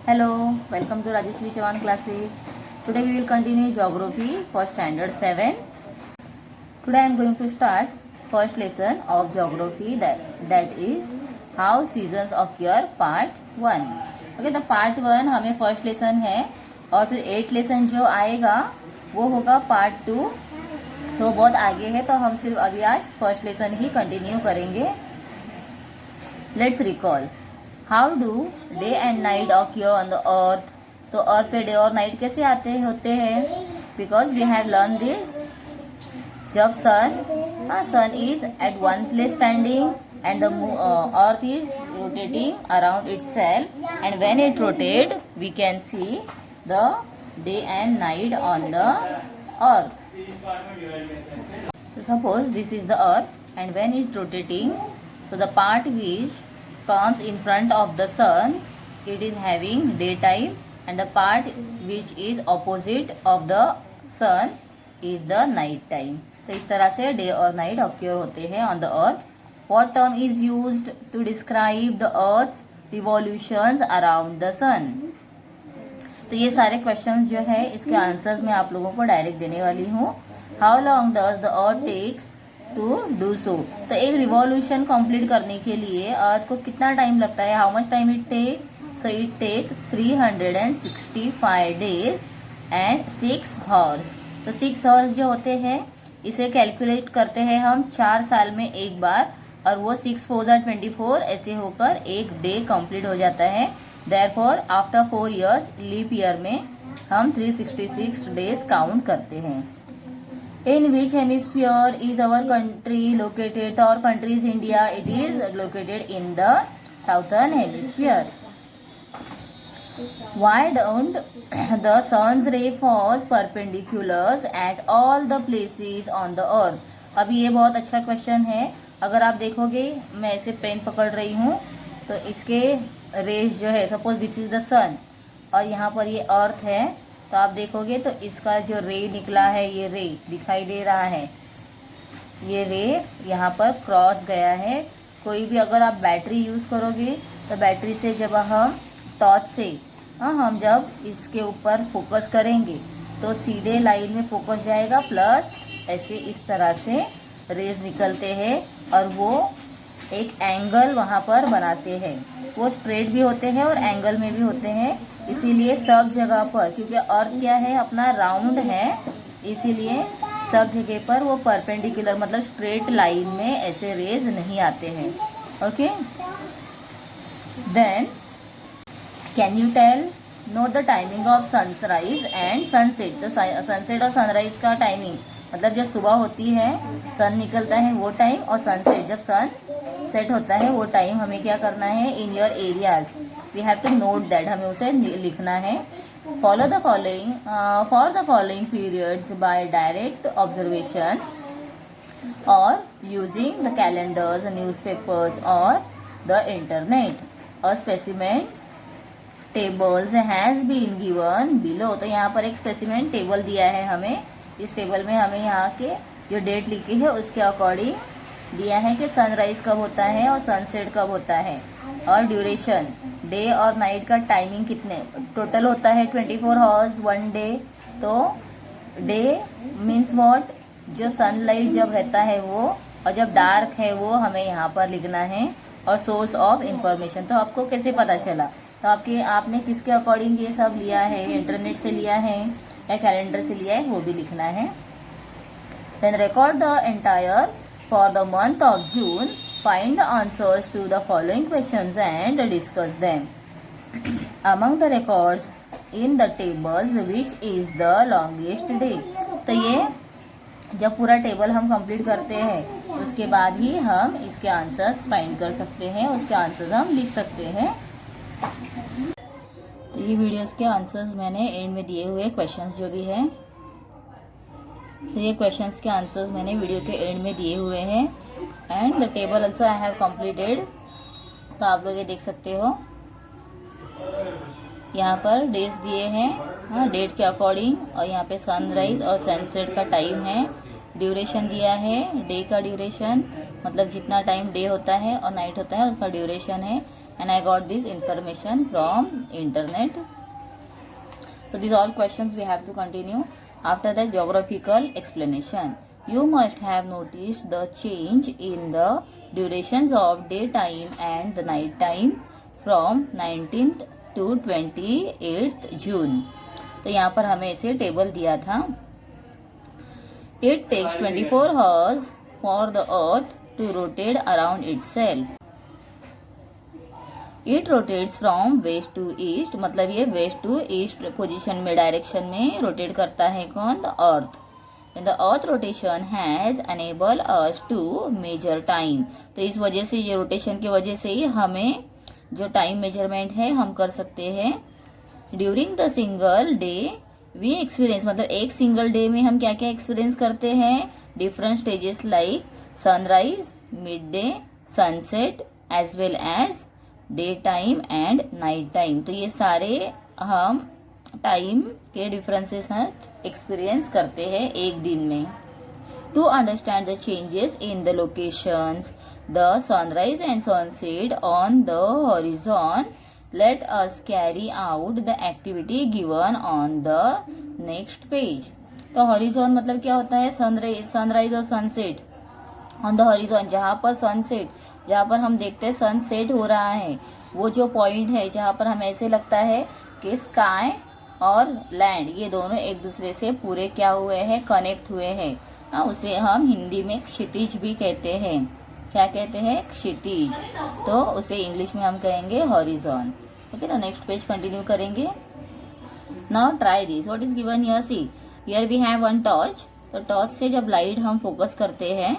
Hello, welcome to Rajeshri Chavan classes. Today we will continue geography for standard 7. Today I am going to start first lesson of geography that is how seasons occur part 1. Okay, तो part 1 हमें first lesson है और फिर 8 lesson जो आएगा वो होगा part 2. तो बहुत आगे है तो हम सिर्फ अभी आज फर्स्ट लेसन ही कंटिन्यू करेंगे. Let's recall how do day and night occur on the अर्थ. तो अर्थ पे डे और नाइट कैसे आते होते हैं? Because we have learn this. जब sun is at one place standing and the earth is rotating around itself and when it rotate we can see the day and night on the earth. So suppose this is the earth and when it rotating, so the part which comes in front of the sun, it is having daytime and the part which is opposite of the sun is the night time. तो इस तरह से day और night occur होते हैं on the earth. What term is used to describe the earth's revolutions around the sun? तो ये सारे क्वेश्चंस जो है इसके आंसर्स मैं आप लोगों को डायरेक्ट देने वाली हूँ. How long does the earth takes to do so. तो एक रिवॉल्यूशन कंप्लीट करने के लिए अर्थ को कितना टाइम लगता है? How much time it take? So it take 365 days and 6 hours. तो 6 हॉर्स जो होते हैं इसे कैलकुलेट करते हैं हम 4 साल में एक बार और वो 6 4 24 ऐसे होकर एक डे कंप्लीट हो जाता है. Therefore, after 4 years leap year में हम 366 डेज काउंट करते हैं. In which hemisphere is our country located? तो our country is India. It is located in the southern hemisphere. Why don't the sun's ray falls perpendiculars at all the places on the earth? अभी ये बहुत अच्छा question है. अगर आप देखोगे मैं ऐसे पेन पकड़ रही हूँ तो इसके रेज जो है, सपोज दिस इज द सन और यहाँ पर ये अर्थ है, तो आप देखोगे तो इसका जो रे निकला है, ये रे दिखाई दे रहा है, ये रे यहाँ पर क्रॉस गया है. कोई भी अगर आप बैटरी यूज़ करोगे तो बैटरी से जब हम टॉर्च से हम जब इसके ऊपर फोकस करेंगे तो सीधे लाइन में फोकस जाएगा, प्लस ऐसे इस तरह से रेज निकलते हैं और वो एक एंगल वहाँ पर बनाते हैं. वो स्ट्रेट भी होते हैं और एंगल में भी होते हैं. इसीलिए सब जगह पर, क्योंकि अर्थ क्या है अपना राउंड है, इसीलिए सब जगह पर वो परपेंडिकुलर मतलब स्ट्रेट लाइन में ऐसे रेज नहीं आते हैं. Okay, then can you tell note the timing of sunrise and sunset. तो सनसेट और सनराइज का टाइमिंग मतलब जब सुबह होती है सन निकलता है वो टाइम, और सनसेट जब सन सेट होता है वो टाइम हमें क्या करना है? In your areas we have to note that, हमें उसे लिखना है. Follow the following for the following periods by direct observation और यूजिंग द कैलेंडर्स, न्यूज़पेपर्स और the internet. A specimen tables has been given below. तो यहाँ पर एक स्पेसिमेन टेबल दिया है हमें. इस टेबल में हमें यहाँ के जो डेट लिखी है उसके अकॉर्डिंग दिया है कि सनराइज कब होता है और सनसेट कब होता है, और ड्यूरेशन डे और नाइट का टाइमिंग कितने टोटल होता है 24 हॉर्स 1 डे. तो डे मीन्स व्हाट? जो सनलाइट जब रहता है वो, और जब डार्क है वो हमें यहाँ पर लिखना है. और सोर्स ऑफ इंफॉर्मेशन, तो आपको कैसे पता चला? तो आपने किसके अकॉर्डिंग ये सब लिया है? इंटरनेट से लिया है या कैलेंडर से लिया है, वो भी लिखना है. Then record the entire for the month of June. Find the answers to the following questions and discuss them. Among the records in the tables, which is the longest day? तो ये जब पूरा टेबल हम complete करते हैं उसके बाद ही हम इसके आंसर्स फाइंड कर सकते हैं, उसके आंसर्स हम लिख सकते हैं. तो ये वीडियोस के आंसर्स मैंने एंड में दिए हुए क्वेश्चंस जो भी हैं, तो ये क्वेश्चंस के आंसर्स मैंने वीडियो के एंड में दिए हुए हैं. And the table also I have completed. तो आप लोग ये देख सकते हो यहाँ पर डेज दिए हैं, हाँ डेट के अकॉर्डिंग, और यहाँ पे सनराइज और सनसेट का टाइम है. ड्यूरेशन दिया है, डे का ड्यूरेशन मतलब जितना टाइम डे होता है और नाइट होता है उसका ड्यूरेशन है. and I got this information from internet. So these all questions we have to continue. After that, geographical explanation. You must have noticed the change in the durations of daytime and the night time from 19th to 28th June. तो यहाँ पर हमें इसे table दिया था. It takes 24 hours for the earth to rotate around itself. It rotates from west to east, मतलब ये west to east position में डायरेक्शन में रोटेट करता है कौन? The earth. And the earth rotation has enabled us to measure time. तो इस वजह से, ये रोटेशन की वजह से ही हमें जो टाइम मेजरमेंट है हम कर सकते हैं. During the single day we experience, मतलब एक सिंगल डे में हम क्या क्या एक्सपीरियंस करते हैं? Different stages like sunrise, mid day, sunset as well as day time and night time. तो ये सारे हम टाइम के डिफरेंसेस हैं एक्सपीरियंस करते हैं एक दिन में. To understand the changes in the locations, the sunrise and sunset on the horizon, let us carry out the activity given on the next page. तो हॉरिजॉन मतलब क्या होता है? सनराइज और सनसेट ऑन द हॉरिजॉन, जहाँ पर sunset, जहाँ पर हम देखते हैं सनसेट हो रहा है, वो जो पॉइंट है जहाँ पर हमें ऐसे लगता है कि स्काई और लैंड ये दोनों एक दूसरे से पूरे क्या हुए हैं? कनेक्ट हुए हैं. उसे हम हिंदी में क्षितिज भी कहते हैं. क्या कहते हैं? क्षितिज. तो उसे इंग्लिश में हम कहेंगे हॉरिजॉन. ओके, तो नेक्स्ट पेज कंटिन्यू करेंगे. Now try this. What is given here? See here we have one torch. तो टॉर्च से जब लाइट हम फोकस करते हैं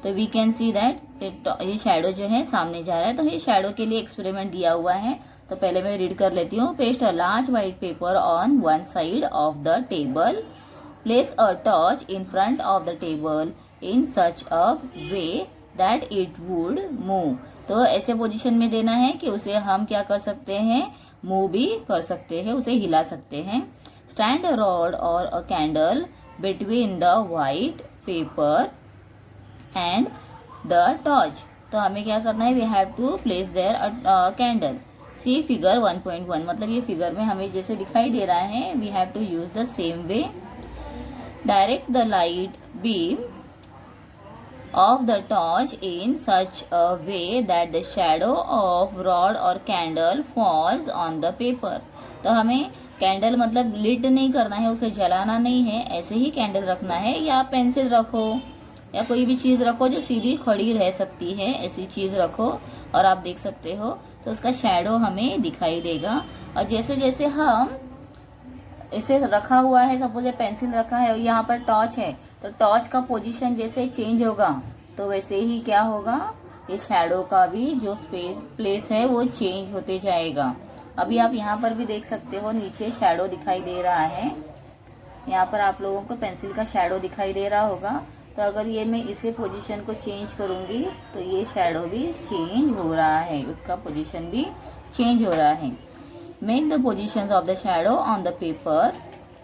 तो वी कैन सी दैट ये शैडो जो है सामने जा रहा है. तो ये शैडो के लिए एक्सपेरिमेंट दिया हुआ है. तो पहले मैं रीड कर लेती हूँ. Paste a large white paper on one side of the table, place a torch in front of the table in such a way that it would move. तो ऐसे पोजीशन में देना है कि उसे हम क्या कर सकते हैं? मूव भी कर सकते हैं, उसे हिला सकते हैं. स्टैंड अ रॉड और a candle between the white paper and the torch. तो हमें क्या करना है? We have to place there a candle. See figure 1.1, मतलब ये फिगर में हमें जैसे दिखाई दे रहा है. We have to use the same way. Direct the light beam of the torch in such a way that the shadow of rod or candle falls on the paper. तो हमें कैंडल मतलब लिट नहीं करना है, उसे जलाना नहीं है, ऐसे ही कैंडल रखना है. या पेंसिल रखो या कोई भी चीज़ रखो जो सीधी खड़ी रह सकती है, ऐसी चीज़ रखो और आप देख सकते हो तो उसका शैडो हमें दिखाई देगा. और जैसे जैसे हम इसे रखा हुआ है, सपोज ये पेंसिल रखा है और यहाँ पर टॉर्च है, तो टॉर्च का पोजीशन जैसे चेंज होगा तो वैसे ही क्या होगा? ये शैडो का भी जो प्लेस है वो चेंज होते जाएगा. अभी आप यहाँ पर भी देख सकते हो, नीचे शैडो दिखाई दे रहा है. यहाँ पर आप लोगों को पेंसिल का शैडो दिखाई दे रहा होगा. तो अगर ये मैं इसे पोजीशन को चेंज करूँगी तो ये शैडो भी चेंज हो रहा है, उसका पोजीशन भी चेंज हो रहा है. Make the positions of the shadow on the paper.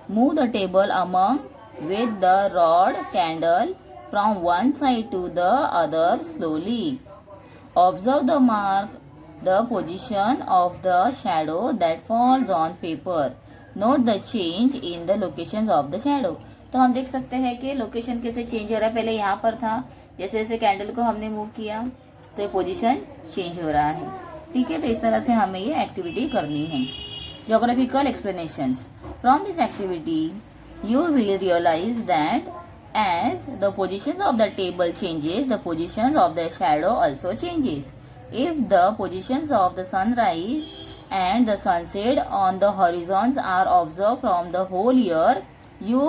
Move the table among with the rod candle from one side to the other slowly. Observe the mark the position of the shadow that falls on paper. Note the change in the locations of the shadow. तो हम देख सकते हैं कि location कैसे change हो रहा है. पहले यहाँ पर था, जैसे जैसे कैंडल को हमने मूव किया तो ये पोजीशन चेंज हो रहा है. ठीक है, तो इस तरह से हमें ये एक्टिविटी करनी है. Geographical explanations. From this activity you will realize that as the positions of the table changes, the positions of the shadow also changes. If the positions of the sunrise and the sunset on the horizons are observed from the whole year, you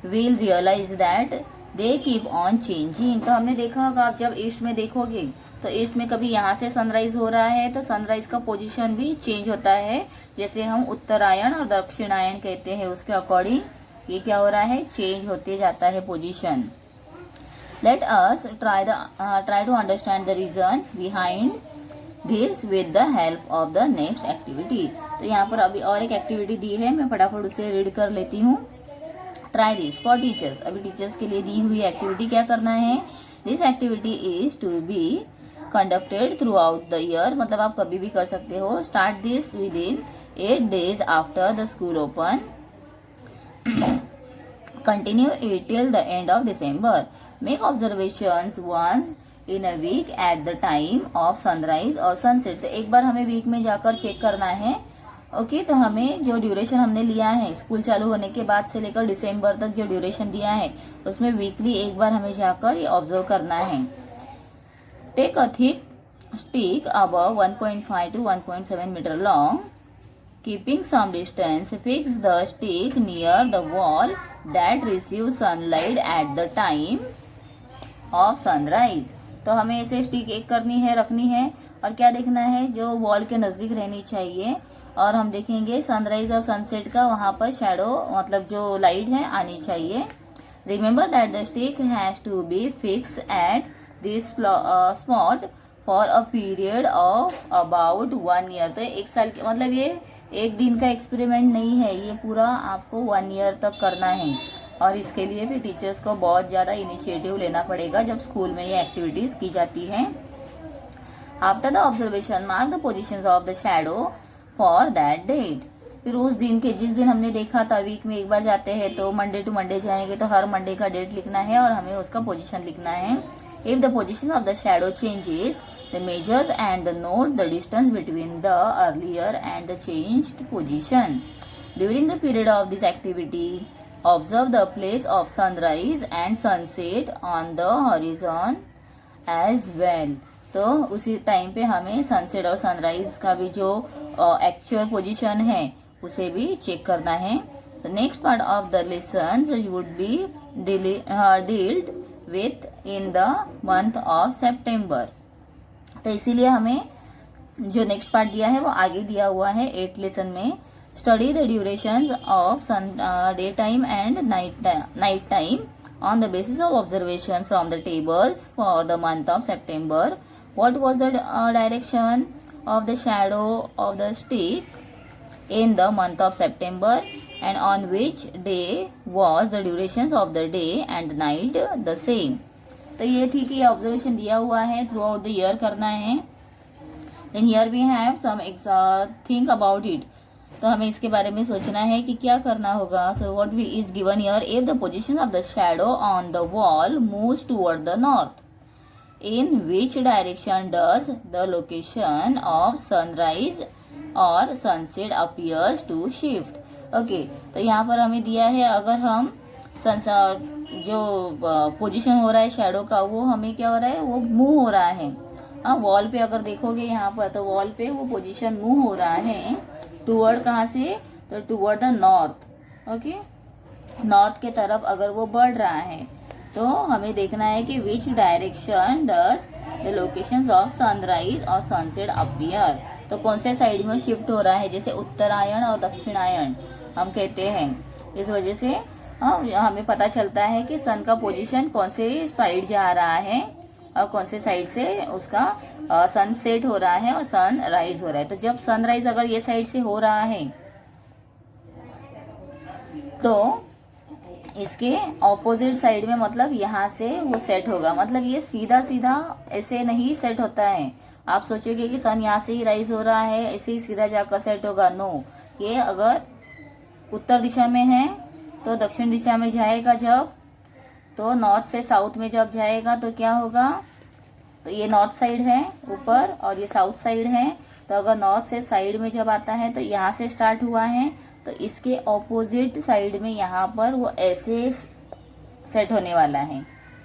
will realize that they keep on changing. तो हमने देखा होगा, आप जब east में देखोगे तो east में कभी यहाँ से सनराइज हो रहा है तो सनराइज का पोजीशन भी चेंज होता है. जैसे हम उत्तरायण और दक्षिणायन कहते हैं, उसके अकॉर्डिंग ये क्या हो रहा है? चेंज होते जाता है position. Let us try to understand the reasons behind this with the help of the next activity. तो यहाँ पर अभी और एक एक्टिविटी दी है, मैं फटाफट उसे रीड कर लेती हूँ. Try this for teachers. अभी टीचर्स के लिए दी हुई एक्टिविटी क्या करना है? This activity is to be conducted throughout the year, मतलब आप कभी भी कर सकते हो. Start this within 8 days after the school open. Continue it till the end of December. Make observations once in a week at the time of sunrise or sunset. तो एक बार हमें वीक में जाकर चेक करना है. Okay तो हमें जो ड्यूरेशन हमने लिया है स्कूल चालू होने के बाद से लेकर दिसंबर तक जो ड्यूरेशन दिया है उसमें वीकली एक बार हमें जाकर ये ऑब्जर्व करना है. Take a thick stick above 1.5 to 1.7 meter long. Keeping some distance, fix the stick near the wall that receives sunlight at the time of sunrise. तो हमें ऐसे स्टिक एक करनी है, रखनी है और क्या देखना है, जो वॉल के नज़दीक रहनी चाहिए. और हम देखेंगे सनराइज और सनसेट का वहाँ पर शेडो मतलब जो लाइट है आनी चाहिए. Remember that the stick has to be fix at this spot for a period of about 1 year. तो एक साल के मतलब ये एक दिन का एक्सपेरिमेंट नहीं है, ये पूरा आपको 1 year तक करना है. और इसके लिए भी टीचर्स को बहुत ज़्यादा इनिशिएटिव लेना पड़ेगा जब स्कूल में ये एक्टिविटीज़ की जाती हैं. After the observation mark the position of the shadow for that date. फिर उस दिन के जिस दिन हमने देखा था, वीक में एक बार जाते हैं तो मंडे टू मंडे जाएंगे तो हर मंडे का डेट लिखना है और हमें उसका पोजीशन लिखना है. If the position of the shadow changes the measures and the note the distance between the earlier and the changed position. During the period of this activity, observe the place of sunrise and sunset on the horizon as well. तो उसी time पे हमें sunset और sunrise का भी जो actual position है उसे भी चेक करना है. The next part of the lessons would be dealt with in the month of September. तो इसीलिए हमें जो नेक्स्ट पार्ट दिया है वो आगे दिया हुआ है 8th लेसन में. Study the durations of sun day time and night time on the basis of observation from the tables for the month of September. What was the direction of the shadow of the stick in the month of September and on which day was the durations of the day and night the same. तो ये ठीक है, observation दिया हुआ है, through out the year करना है. Then here we have some think about it. तो हमें इसके बारे में सोचना है कि क्या करना होगा. So what we is given here, if the position of the shadow on the wall moves toward the north, in which direction does the location of sunrise और sunset appears to shift. Okay तो यहाँ पर हमें दिया है अगर हम जो पोजीशन हो रहा है शेडो का वो हमें क्या हो रहा है, वो मूव हो रहा है. हाँ वॉल पे अगर देखोगे यहाँ पर तो वॉल पे वो पोजीशन मूव हो रहा है टूवर्ड कहाँ से, तो toward the north. Okay north के तरफ अगर वो बढ़ रहा है तो हमें देखना है कि विच direction does the locations of sunrise और सनसेट अपीयर. तो कौन से साइड में शिफ्ट हो रहा है, जैसे उत्तरायण और दक्षिणायन हम कहते हैं. इस वजह से हमें पता चलता है कि सन का पोजीशन कौन से साइड जा रहा है और कौन से साइड से उसका सन सेट हो रहा है और सन राइज हो रहा है. तो जब सनराइज अगर ये साइड से हो रहा है तो इसके ऑपोजिट साइड में मतलब यहाँ से वो सेट होगा. मतलब ये सीधा सीधा ऐसे नहीं सेट होता है. आप सोचोगे कि सन यहाँ से ही राइज हो रहा है ऐसे ही सीधा जाकर सेट होगा. नो, ये अगर उत्तर दिशा में है तो दक्षिण दिशा में जाएगा जब, तो नॉर्थ से साउथ में जब जाएगा तो क्या होगा, तो ये नॉर्थ साइड है ऊपर और ये साउथ साइड है. तो अगर नॉर्थ से साइड में जब आता है तो यहाँ से स्टार्ट हुआ है तो इसके ऑपोजिट साइड में यहाँ पर वो ऐसे सेट होने वाला है.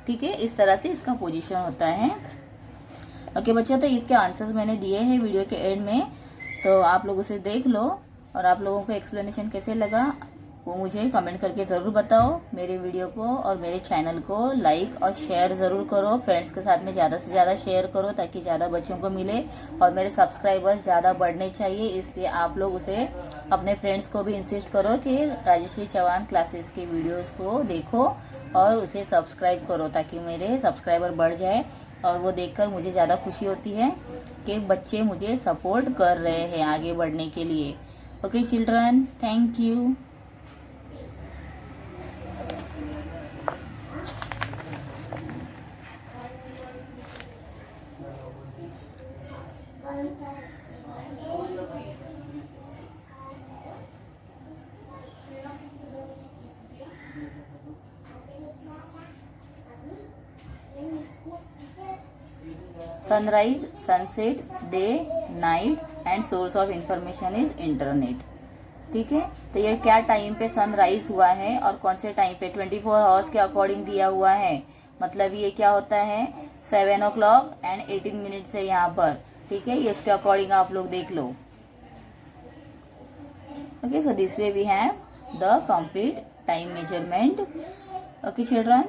ठीक है, इस तरह से इसका पोजीशन होता है. ओके बच्चों, तो इसके आंसर्स मैंने दिए हैं वीडियो के एंड में, तो आप लोग उसे देख लो और आप लोगों को एक्सप्लेनेशन कैसे लगा वो मुझे कमेंट करके ज़रूर बताओ. मेरे वीडियो को और मेरे चैनल को लाइक और शेयर ज़रूर करो. फ्रेंड्स के साथ में ज़्यादा से ज़्यादा शेयर करो ताकि ज़्यादा बच्चों को मिले और मेरे सब्सक्राइबर्स ज़्यादा बढ़ने चाहिए. इसलिए आप लोग उसे अपने फ्रेंड्स को भी इंसिस्ट करो कि राजश्री चौहान क्लासेस के वीडियोज़ को देखो और उसे सब्सक्राइब करो ताकि मेरे सब्सक्राइबर बढ़ जाए. और वो देखकर मुझे ज़्यादा खुशी होती है कि बच्चे मुझे सपोर्ट कर रहे हैं आगे बढ़ने के लिए. Okay children, thank you. Sunrise, sunset, day, night and source of information is internet. ठीक है, तो ये क्या टाइम पे सनराइज हुआ है और कौन से टाइम पे 24 आवर्स के अकॉर्डिंग दिया हुआ है। मतलब ये क्या होता है 7 o'clock एंड 18 मिनट्स है यहाँ पर। ठीक है, ये इसके अकॉर्डिंग आप लोग देख लो। Okay, so this way we have the complete time measurement. Okay children,